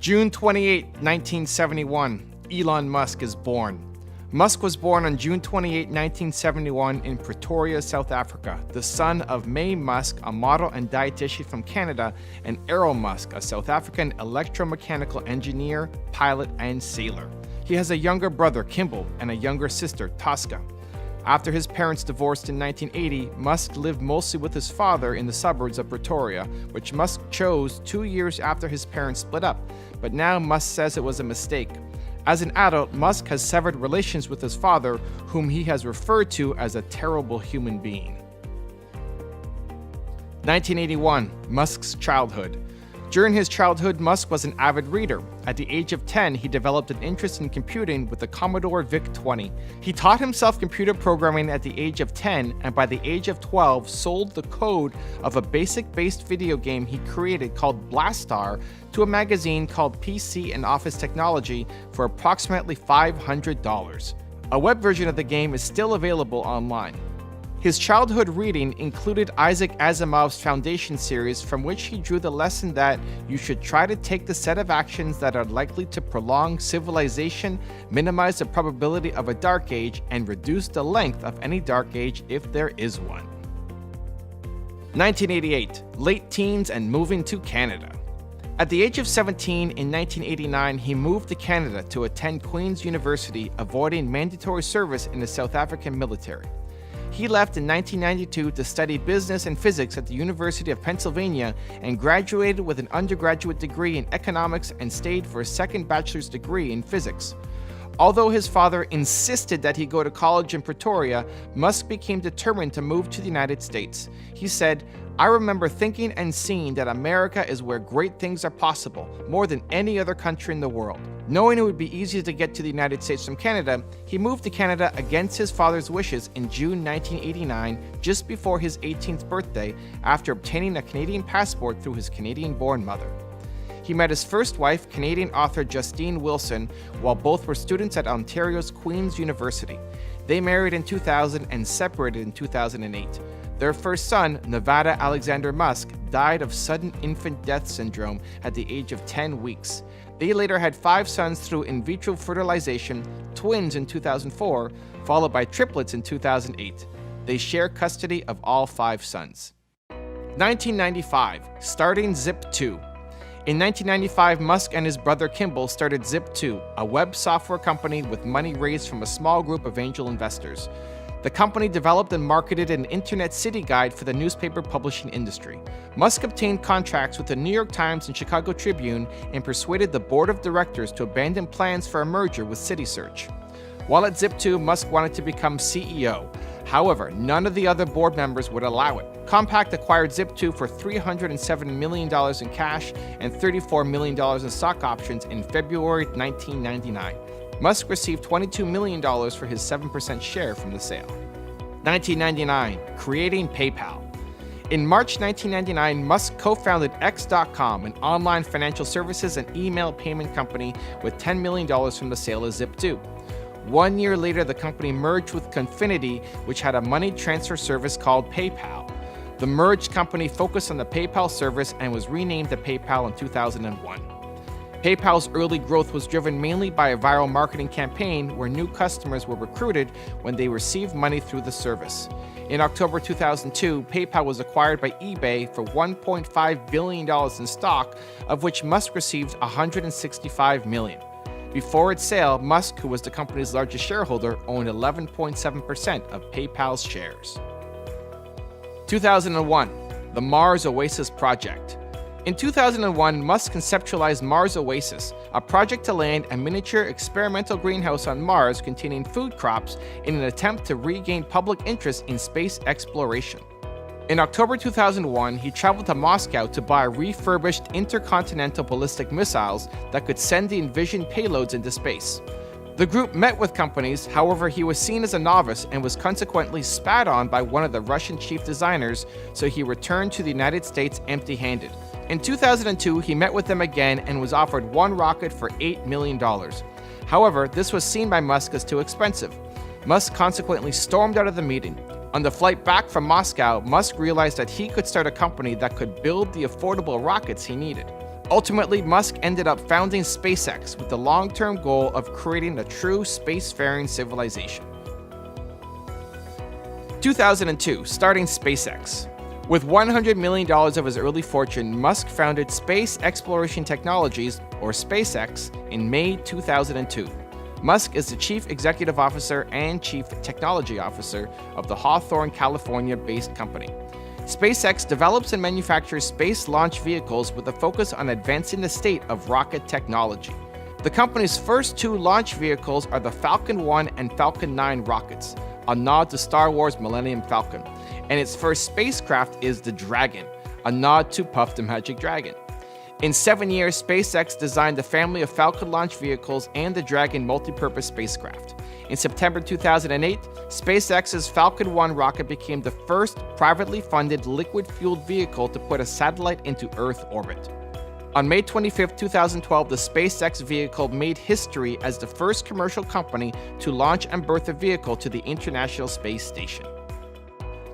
June 28, 1971, Elon Musk is born. Musk was born on June 28, 1971 in Pretoria, South Africa, the son of May Musk, a model and dietitian from Canada, and Errol Musk, a South African electromechanical engineer, pilot, and sailor. He has a younger brother, Kimball, and a younger sister, Tosca. After his parents divorced in 1980, Musk lived mostly with his father in the suburbs of Pretoria, which Musk chose 2 years after his parents split up, but now Musk says it was a mistake. As an adult, Musk has severed relations with his father, whom he has referred to as a terrible human being. 1981, Musk's childhood. During his childhood, Musk was an avid reader. At the age of 10, he developed an interest in computing with the Commodore VIC-20. He taught himself computer programming at the age of 10, and by the age of 12, sold the code of a BASIC-based video game he created called Blastar to a magazine called PC and Office Technology for approximately $500. A web version of the game is still available online. His childhood reading included Isaac Asimov's Foundation series, from which he drew the lesson that you should try to take the set of actions that are likely to prolong civilization, minimize the probability of a dark age, and reduce the length of any dark age if there is one. 1988, late teens and moving to Canada. At the age of 17 in 1989, he moved to Canada to attend Queen's University, avoiding mandatory service in the South African military. He left in 1992 to study business and physics at the University of Pennsylvania and graduated with an undergraduate degree in economics and stayed for a second bachelor's degree in physics. Although his father insisted that he go to college in Pretoria, Musk became determined to move to the United States. He said, "I remember thinking and seeing that America is where great things are possible, more than any other country in the world." Knowing it would be easier to get to the United States from Canada, he moved to Canada against his father's wishes in June 1989, just before his 18th birthday, after obtaining a Canadian passport through his Canadian-born mother. He met his first wife, Canadian author Justine Wilson, while both were students at Ontario's Queen's University. They married in 2000 and separated in 2008. Their first son, Nevada Alexander Musk, died of sudden infant death syndrome at the age of 10 weeks. They later had 5 sons through in vitro fertilization, twins in 2004, followed by triplets in 2008. They share custody of all 5 sons. 1995, starting Zip2. In 1995, Musk and his brother Kimball started Zip2, a web software company with money raised from a small group of angel investors. The company developed and marketed an internet city guide for the newspaper publishing industry. Musk obtained contracts with the New York Times and Chicago Tribune and persuaded the board of directors to abandon plans for a merger with CitySearch. While at Zip2, Musk wanted to become CEO. However, none of the other board members would allow it. Compaq acquired Zip2 for $307 million in cash and $34 million in stock options in February 1999. Musk received $22 million for his 7% share from the sale. 1999, creating PayPal. In March 1999, Musk co-founded X.com, an online financial services and email payment company, with $10 million from the sale of Zip2. 1 year later, the company merged with Confinity, which had a money transfer service called PayPal. The merged company focused on the PayPal service and was renamed to PayPal in 2001. PayPal's early growth was driven mainly by a viral marketing campaign where new customers were recruited when they received money through the service. In October 2002, PayPal was acquired by eBay for $1.5 billion in stock, of which Musk received $165 million. Before its sale, Musk, who was the company's largest shareholder, owned 11.7% of PayPal's shares. 2001, the Mars Oasis Project. In 2001, Musk conceptualized Mars Oasis, a project to land a miniature experimental greenhouse on Mars containing food crops in an attempt to regain public interest in space exploration. In October 2001, he traveled to Moscow to buy refurbished intercontinental ballistic missiles that could send the envisioned payloads into space. The group met with companies, however, he was seen as a novice and was consequently spat on by one of the Russian chief designers, so he returned to the United States empty-handed. In 2002, he met with them again and was offered one rocket for $8 million. However, this was seen by Musk as too expensive. Musk consequently stormed out of the meeting. On the flight back from Moscow, Musk realized that he could start a company that could build the affordable rockets he needed. Ultimately, Musk ended up founding SpaceX with the long-term goal of creating a true spacefaring civilization. 2002, starting SpaceX. With $100 million of his early fortune, Musk founded Space Exploration Technologies, or SpaceX, in May 2002. Musk is the Chief Executive Officer and Chief Technology Officer of the Hawthorne, California-based company. SpaceX develops and manufactures space launch vehicles with a focus on advancing the state of rocket technology. The company's first two launch vehicles are the Falcon 1 and Falcon 9 rockets, a nod to Star Wars Millennium Falcon, and its first spacecraft is the Dragon, a nod to Puff the Magic Dragon. In 7 years, SpaceX designed a family of Falcon launch vehicles and the Dragon multi-purpose spacecraft. In September 2008, SpaceX's Falcon 1 rocket became the first privately funded liquid-fueled vehicle to put a satellite into Earth orbit. On May 25, 2012, the SpaceX vehicle made history as the first commercial company to launch and berth a vehicle to the International Space Station.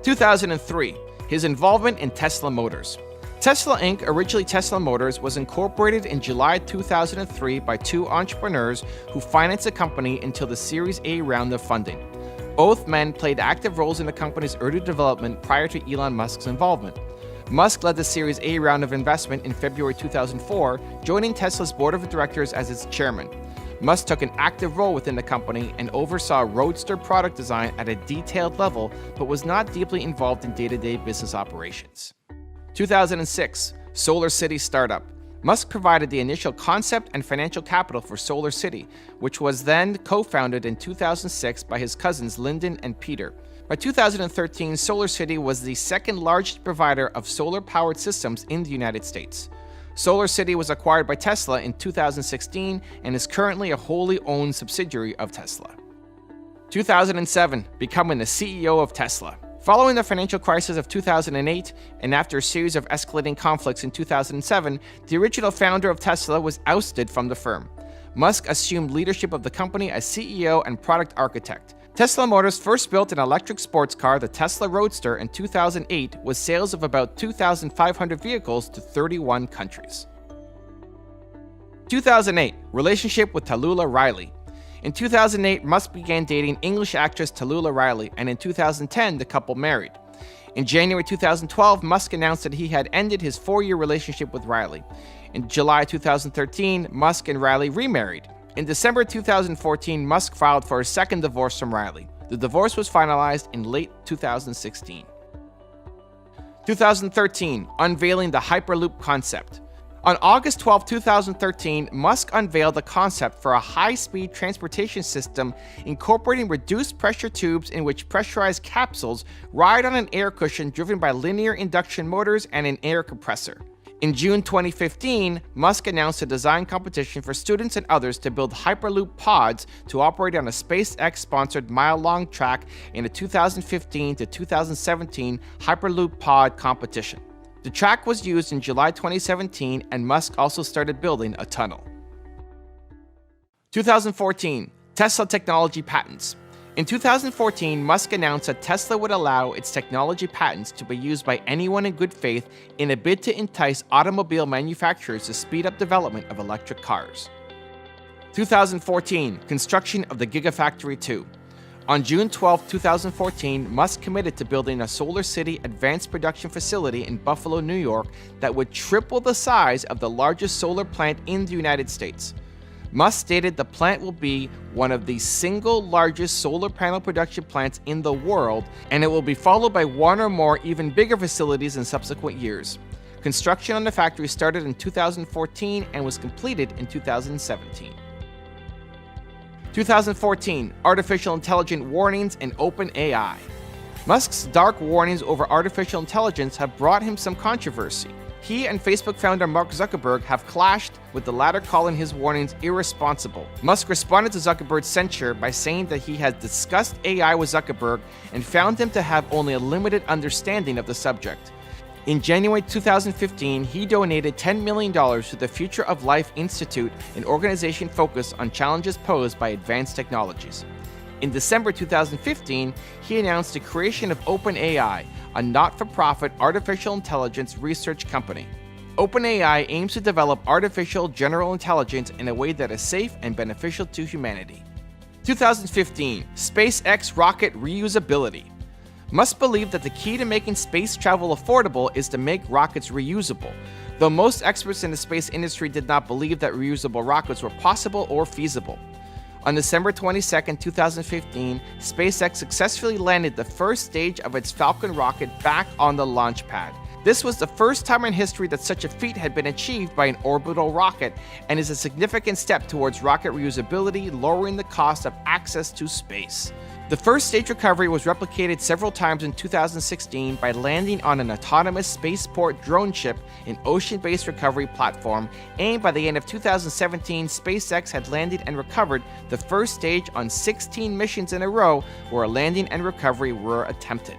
2003, his involvement in Tesla Motors. Tesla Inc., originally Tesla Motors, was incorporated in July 2003 by two entrepreneurs who financed the company until the Series A round of funding. Both men played active roles in the company's early development prior to Elon Musk's involvement. Musk led the Series A round of investment in February 2004, joining Tesla's board of directors as its chairman. Musk took an active role within the company and oversaw Roadster product design at a detailed level, but was not deeply involved in day-to-day business operations. 2006, Solar City startup. Musk provided the initial concept and financial capital for Solar City, which was then co-founded in 2006 by his cousins Lyndon and Peter. By 2013, Solar City was the second largest provider of solar-powered systems in the United States. Solar City was acquired by Tesla in 2016 and is currently a wholly owned subsidiary of Tesla. 2007, becoming the CEO of Tesla. Following the financial crisis of 2008 and after a series of escalating conflicts in 2007, the original founder of Tesla was ousted from the firm. Musk assumed leadership of the company as CEO and product architect. Tesla Motors first built an electric sports car, the Tesla Roadster, in 2008 with sales of about 2,500 vehicles to 31 countries. 2008, relationship with Tallulah Riley. In 2008, Musk began dating English actress Tallulah Riley, and in 2010, the couple married. In January 2012, Musk announced that he had ended his 4-year relationship with Riley. In July 2013, Musk and Riley remarried. In December 2014, Musk filed for a second divorce from Riley. The divorce was finalized in late 2016. 2013, unveiling the Hyperloop concept. On August 12, 2013, Musk unveiled the concept for a high-speed transportation system incorporating reduced pressure tubes in which pressurized capsules ride on an air cushion driven by linear induction motors and an air compressor. In June 2015, Musk announced a design competition for students and others to build Hyperloop pods to operate on a SpaceX-sponsored mile-long track in a 2015 to 2017 Hyperloop pod competition. The track was used in July 2017, and Musk also started building a tunnel. 2014, Tesla technology patents. In 2014, Musk announced that Tesla would allow its technology patents to be used by anyone in good faith in a bid to entice automobile manufacturers to speed up development of electric cars. 2014, construction of the Gigafactory 2. On June 12, 2014, Musk committed to building a Solar City advanced production facility in Buffalo, New York that would triple the size of the largest solar plant in the United States. Musk stated the plant will be one of the single largest solar panel production plants in the world, and it will be followed by one or more even bigger facilities in subsequent years. Construction on the factory started in 2014 and was completed in 2017. 2014, artificial intelligence warnings and OpenAI. Musk's dark warnings over artificial intelligence have brought him some controversy. He and Facebook founder Mark Zuckerberg have clashed, with the latter calling his warnings irresponsible. Musk responded to Zuckerberg's censure by saying that he had discussed AI with Zuckerberg and found him to have only a limited understanding of the subject. In January 2015, he donated $10 million to the Future of Life Institute, an organization focused on challenges posed by advanced technologies. In December 2015, he announced the creation of OpenAI, a not-for-profit artificial intelligence research company. OpenAI aims to develop artificial general intelligence in a way that is safe and beneficial to humanity. 2015, SpaceX rocket reusability. Musk believed that the key to making space travel affordable is to make rockets reusable, though most experts in the space industry did not believe that reusable rockets were possible or feasible. On December 22, 2015, SpaceX successfully landed the first stage of its Falcon rocket back on the launch pad. This was the first time in history that such a feat had been achieved by an orbital rocket and is a significant step towards rocket reusability, lowering the cost of access to space. The first stage recovery was replicated several times in 2016 by landing on an autonomous spaceport drone ship, an ocean-based recovery platform, and by the end of 2017, SpaceX had landed and recovered the first stage on 16 missions in a row where a landing and recovery were attempted.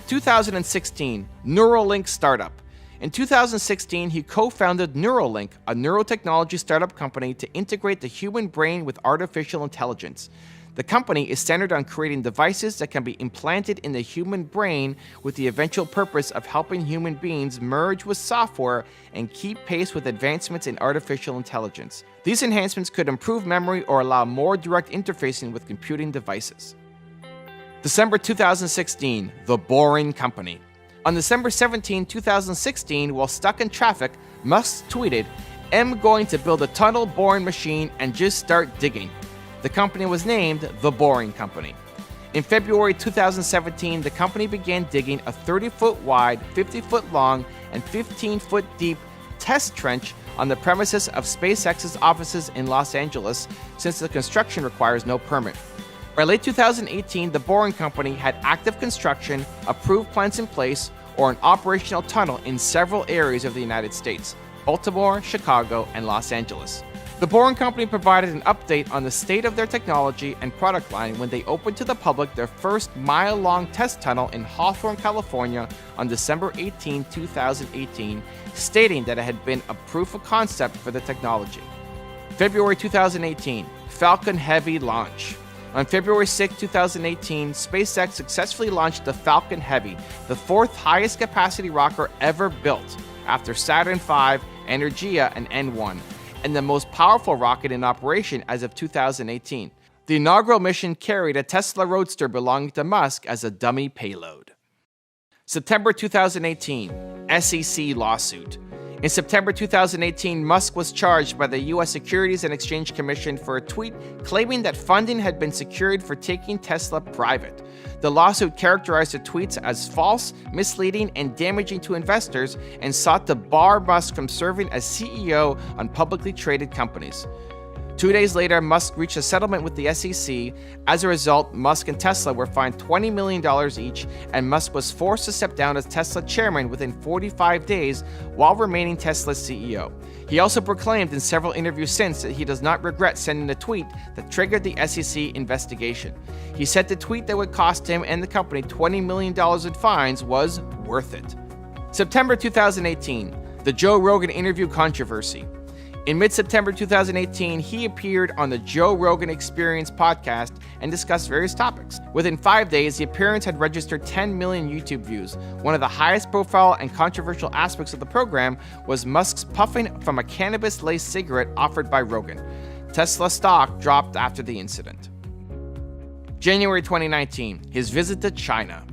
2016, Neuralink startup. In 2016, he co-founded Neuralink, a neurotechnology startup company to integrate the human brain with artificial intelligence. The company is centered on creating devices that can be implanted in the human brain with the eventual purpose of helping human beings merge with software and keep pace with advancements in artificial intelligence. These enhancements could improve memory or allow more direct interfacing with computing devices. December 2016, The Boring Company. On December 17, 2016, while stuck in traffic, Musk tweeted, "I'm going to build a tunnel boring machine and just start digging." The company was named The Boring Company. In February 2017, the company began digging a 30-foot wide, 50-foot long, and 15-foot deep test trench on the premises of SpaceX's offices in Los Angeles, since the construction requires no permit. By late 2018, The Boring Company had active construction, approved plans in place, or an operational tunnel in several areas of the United States: Baltimore, Chicago, and Los Angeles. The Boring Company provided an update on the state of their technology and product line when they opened to the public their first mile-long test tunnel in Hawthorne, California on December 18, 2018, stating that it had been a proof of concept for the technology. February 2018, Falcon Heavy launch. On February 6, 2018, SpaceX successfully launched the Falcon Heavy, the fourth highest capacity rocket ever built, after Saturn V, Energia, and N1, and the most powerful rocket in operation as of 2018. The inaugural mission carried a Tesla Roadster belonging to Musk as a dummy payload. September 2018, SEC lawsuit. In September 2018, Musk was charged by the U.S. Securities and Exchange Commission for a tweet claiming that funding had been secured for taking Tesla private. The lawsuit characterized the tweets as false, misleading, and damaging to investors and sought to bar Musk from serving as CEO on publicly traded companies. 2 days later, Musk reached a settlement with the SEC. As a result, Musk and Tesla were fined $20 million each, and Musk was forced to step down as Tesla chairman within 45 days while remaining Tesla's CEO. He also proclaimed in several interviews since that he does not regret sending the tweet that triggered the SEC investigation. He said the tweet that would cost him and the company $20 million in fines was worth it. September 2018, the Joe Rogan interview controversy. In mid-September 2018, he appeared on the Joe Rogan Experience podcast and discussed various topics. Within 5 days, the appearance had registered 10 million YouTube views. One of the highest profile and controversial aspects of the program was Musk's puffing from a cannabis-laced cigarette offered by Rogan. Tesla stock dropped after the incident. January 2019, his visit to China.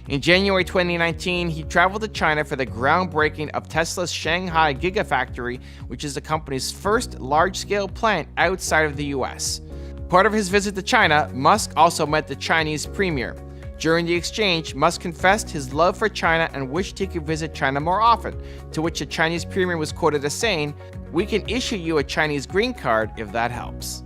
In January 2019, he traveled to China for the groundbreaking of Tesla's Shanghai Gigafactory, which is the company's first large-scale plant outside of the US. Part of his visit to China, Musk also met the Chinese premier. During the exchange, Musk confessed his love for China and wished he could visit China more often, to which the Chinese premier was quoted as saying, "We can issue you a Chinese green card if that helps."